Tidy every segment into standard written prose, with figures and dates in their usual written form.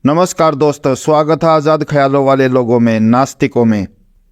नमस्कार दोस्तों, स्वागत है आज़ाद ख्यालों वाले लोगों में, नास्तिकों में।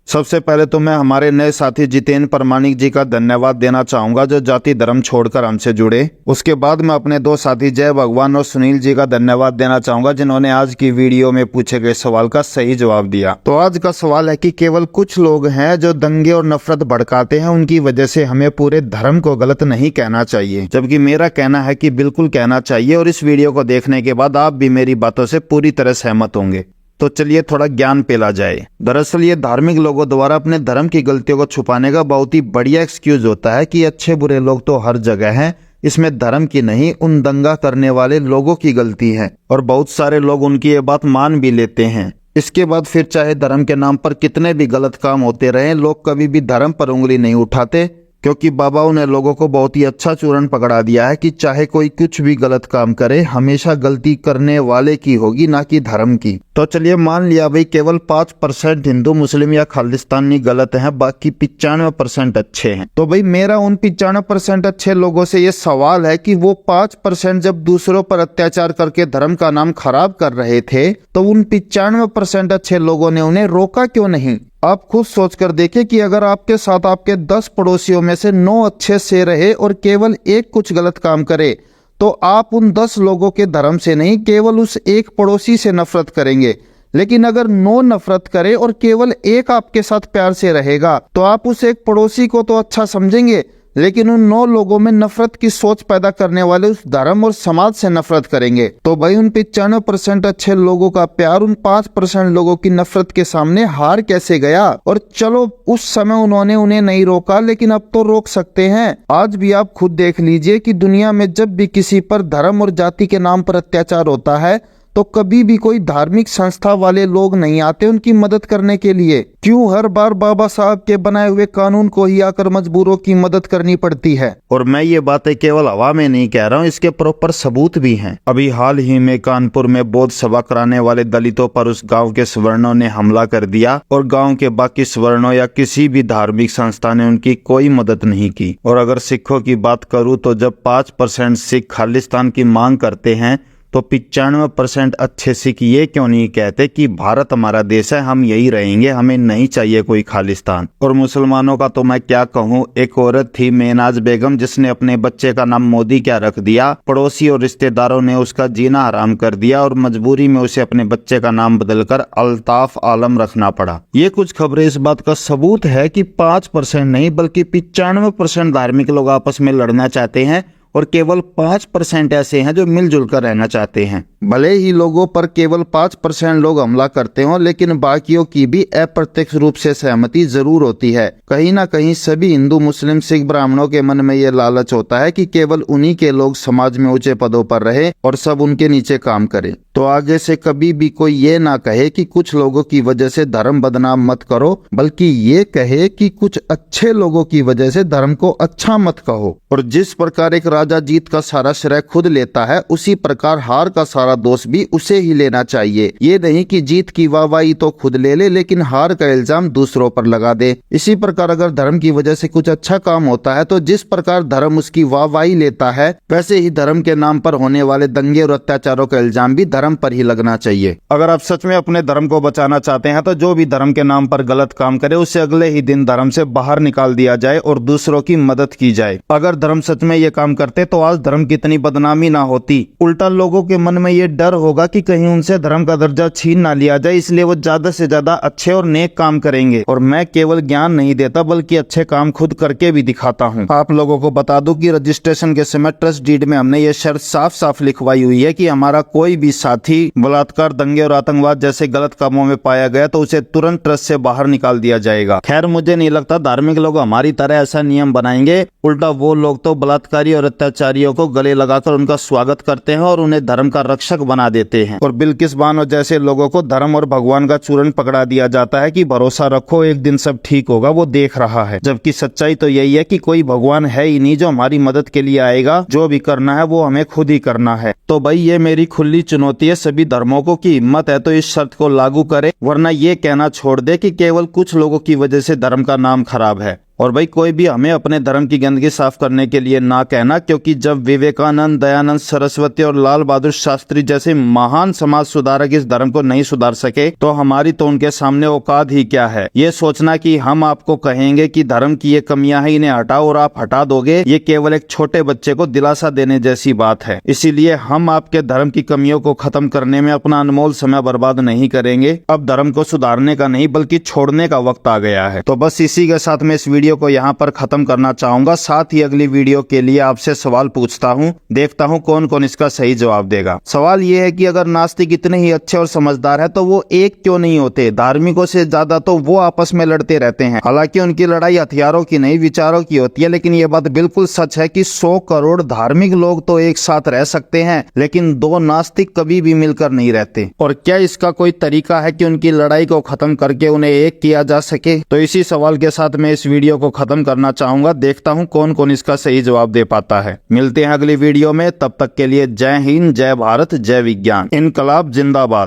सबसे पहले तो मैं हमारे नए साथी जितेंद्र प्रमाणिक जी का धन्यवाद देना चाहूंगा जो जाति धर्म छोड़कर हमसे जुड़े। उसके बाद मैं अपने दो साथी जय भगवान और सुनील जी का धन्यवाद देना चाहूंगा जिन्होंने आज की वीडियो में पूछे गए सवाल का सही जवाब दिया। तो आज का सवाल है कि केवल कुछ लोग हैं जो दंगे और नफरत भड़काते हैं, उनकी वजह से हमें पूरे धर्म को गलत नहीं कहना चाहिए, जबकि मेरा कहना है कि बिल्कुल कहना चाहिए। और इस वीडियो को देखने के बाद आप भी मेरी बातों से पूरी तरह सहमत होंगे। तो चलिए थोड़ा ज्ञान पेला जाए। दरअसल ये धार्मिक लोगों द्वारा अपने धर्म की गलतियों को छुपाने का बहुत ही बढ़िया एक्सक्यूज होता है कि अच्छे बुरे लोग तो हर जगह हैं, इसमें धर्म की नहीं उन दंगा करने वाले लोगों की गलती है। और बहुत सारे लोग उनकी ये बात मान भी लेते हैं। इसके बाद फिर चाहे धर्म के नाम पर कितने भी गलत काम होते रहे, लोग कभी भी धर्म पर उंगली नहीं उठाते, क्योंकि बाबाओं ने लोगों को बहुत ही अच्छा चूरन पकड़ा दिया है कि चाहे कोई कुछ भी गलत काम करे, हमेशा गलती करने वाले की होगी, ना कि धर्म की। तो चलिए मान लिया भाई केवल 5% हिंदू मुस्लिम या खालिस्तानी गलत हैं, बाकी 95% अच्छे हैं। तो भाई मेरा उन 95% अच्छे लोगों से ये सवाल है कि वो 5% जब दूसरों पर अत्याचार करके धर्म का नाम खराब कर रहे थे तो उन 95% अच्छे लोगों ने उन्हें रोका क्यों नहीं? आप खुद सोचकर देखें कि अगर आपके साथ आपके 10 पड़ोसियों में से 9 अच्छे से रहे और केवल एक कुछ गलत काम करे, तो आप उन 10 लोगों के धर्म से नहीं, केवल उस एक पड़ोसी से नफरत करेंगे। लेकिन अगर 9 नफरत करे और केवल एक आपके साथ प्यार से रहेगा, तो आप उस एक पड़ोसी को तो अच्छा समझेंगे, लेकिन उन 9 लोगों में नफरत की सोच पैदा करने वाले उस धर्म और समाज से नफरत करेंगे। तो भाई उन 95% अच्छे लोगों का प्यार उन 5% लोगों की नफरत के सामने हार कैसे गया? और चलो उस समय उन्होंने उन्हें नहीं रोका, लेकिन अब तो रोक सकते हैं। आज भी आप खुद देख लीजिए कि दुनिया में जब भी किसी पर धर्म और जाति के नाम पर अत्याचार होता है तो कभी भी कोई धार्मिक संस्था वाले लोग नहीं आते उनकी मदद करने के लिए। क्यों हर बार बाबा साहब के बनाए हुए कानून को ही आकर मजबूरों की मदद करनी पड़ती है? और मैं ये बातें केवल हवा में नहीं कह रहा हूँ, इसके प्रॉपर सबूत भी हैं। अभी हाल ही में कानपुर में बौद्ध सभा कराने वाले दलितों पर उस गाँव के सवर्णों ने हमला कर दिया और गाँव के बाकी सवर्णों या किसी भी धार्मिक संस्था ने उनकी कोई मदद नहीं की। और अगर सिखों की बात करूँ तो जब 5% सिख खालिस्तान की मांग करते हैं तो 95% अच्छे सिख ये क्यों नहीं कहते कि भारत हमारा देश है, हम यही रहेंगे, हमें नहीं चाहिए कोई खालिस्तान। और मुसलमानों का तो मैं क्या कहूँ, एक औरत थी मेनाज बेगम जिसने अपने बच्चे का नाम मोदी क्या रख दिया। पड़ोसी और रिश्तेदारों ने उसका जीना हराम कर दिया और मजबूरी में उसे अपने बच्चे का नाम बदलकर अल्ताफ आलम रखना पड़ा। ये कुछ खबरें इस बात का सबूत है कि 5% नहीं बल्कि 95% धार्मिक लोग आपस में लड़ना चाहते हैं और केवल 5% ऐसे हैं जो मिलजुल कर रहना चाहते हैं। भले ही लोगों पर केवल 5% लोग हमला करते हों, लेकिन बाकियों की भी अप्रत्यक्ष रूप से सहमति जरूर होती है। कहीं ना कहीं सभी हिंदू मुस्लिम सिख ब्राह्मणों के मन में ये लालच होता है कि केवल उन्हीं के लोग समाज में ऊंचे पदों पर रहे और सब उनके नीचे काम करें। तो आगे से कभी भी कोई ये ना कहे कि कुछ लोगों की वजह से धर्म बदनाम मत करो, बल्कि ये कहे कि कुछ अच्छे लोगों की वजह से धर्म को अच्छा मत कहो। और जिस प्रकार एक राजा जीत का सारा श्रेय खुद लेता है, उसी प्रकार हार का सारा दोष भी उसे ही लेना चाहिए। ये नहीं कि जीत की वाहवाही तो खुद ले ले लेकिन हार का इल्जाम दूसरों पर लगा दे। इसी प्रकार अगर धर्म की वजह से कुछ अच्छा काम होता है तो जिस प्रकार धर्म उसकी वाहवाही लेता है, वैसे ही धर्म के नाम पर होने वाले दंगे और अत्याचारों का इल्जाम भी धर्म पर ही लगना चाहिए। अगर आप सच में अपने धर्म को बचाना चाहते हैं तो जो भी धर्म के नाम पर गलत काम करे उसे अगले ही दिन धर्म से बाहर निकाल दिया जाए और दूसरों की मदद की जाए। अगर धर्म सच में ये काम करते तो आज धर्म की इतनी बदनामी ना होती। उल्टा लोगों के मन में ये डर होगा कि कहीं उनसे धर्म का दर्जा छीन ना लिया जाए, इसलिए वो ज्यादा से ज्यादा अच्छे और नेक काम करेंगे। और मैं केवल ज्ञान नहीं देता बल्कि अच्छे काम खुद करके भी दिखाता हूँ। आप लोगों को बता दूं कि रजिस्ट्रेशन के समय ट्रस्ट डीड में हमने ये शर्त साफ साफ लिखवाई हुई है कि हमारा कोई भी साथी बलात्कार, दंगे और आतंकवाद जैसे गलत कामों में पाया गया तो उसे तुरंत ट्रस्ट से बाहर निकाल दिया जाएगा। खैर मुझे नहीं लगता धार्मिक लोग हमारी तरह ऐसा नियम बनाएंगे। उल्टा वो लोग तो बलात्कारी और अत्याचारियों को गले लगाकर उनका स्वागत करते हैं और उन्हें धर्म का रक्षक बना देते हैं। और बिल्किस बानो जैसे लोगों को धर्म और भगवान का चूरन पकड़ा दिया जाता है कि भरोसा रखो एक दिन सब ठीक होगा, वो देख रहा है। जबकि सच्चाई तो यही है कि कोई भगवान है ही नहीं जो हमारी मदद के लिए आएगा। जो भी करना है वो हमें खुद ही करना है। तो भाई ये मेरी खुली चुनौती है सभी धर्मों को कि हिम्मत है तो इस शर्त को लागू करे, वरना ये कहना छोड़ दे कि केवल कुछ लोगों की वजह से धर्म का नाम खराब है। और भाई कोई भी हमें अपने धर्म की गंदगी साफ करने के लिए ना कहना, क्योंकि जब विवेकानंद, दयानंद सरस्वती और लाल बहादुर शास्त्री जैसे महान समाज सुधारक इस धर्म को नहीं सुधार सके तो हमारी तो उनके सामने औकात ही क्या है। ये सोचना कि हम आपको कहेंगे कि धर्म की ये कमियां हैं, इन्हें हटाओ और आप हटा दोगे, ये केवल एक छोटे बच्चे को दिलासा देने जैसी बात है। इसीलिए हम आपके धर्म की कमियों को खत्म करने में अपना अनमोल समय बर्बाद नहीं करेंगे। अब धर्म को सुधारने का नहीं बल्कि छोड़ने का वक्त आ गया है। तो बस इसी के साथ मैं इस वीडियो को यहाँ पर खत्म करना चाहूंगा। साथ ही अगली वीडियो के लिए आपसे सवाल पूछता हूँ, देखता हूँ कौन कौन इसका सही जवाब देगा। सवाल ये है कि अगर नास्तिक इतने ही अच्छे और समझदार है तो वो एक क्यों नहीं होते? धार्मिकों से ज्यादा तो वो आपस में लड़ते रहते हैं। हालांकि उनकी लड़ाई हथियारों की नहीं विचारों की होती है, लेकिन ये बात बिल्कुल सच है कि 100 करोड़ धार्मिक लोग तो एक साथ रह सकते हैं, लेकिन 2 नास्तिक कभी भी मिलकर नहीं रहते। और क्या इसका कोई तरीका है कि उनकी लड़ाई को खत्म करके उन्हें एक किया जा सके? तो इसी सवाल के साथ मैं इस वीडियो को खत्म करना चाहूंगा। देखता हूं कौन कौन इसका सही जवाब दे पाता है। मिलते हैं अगली वीडियो में, तब तक के लिए जय हिंद, जय भारत, जय विज्ञान, इनकलाब जिंदाबाद।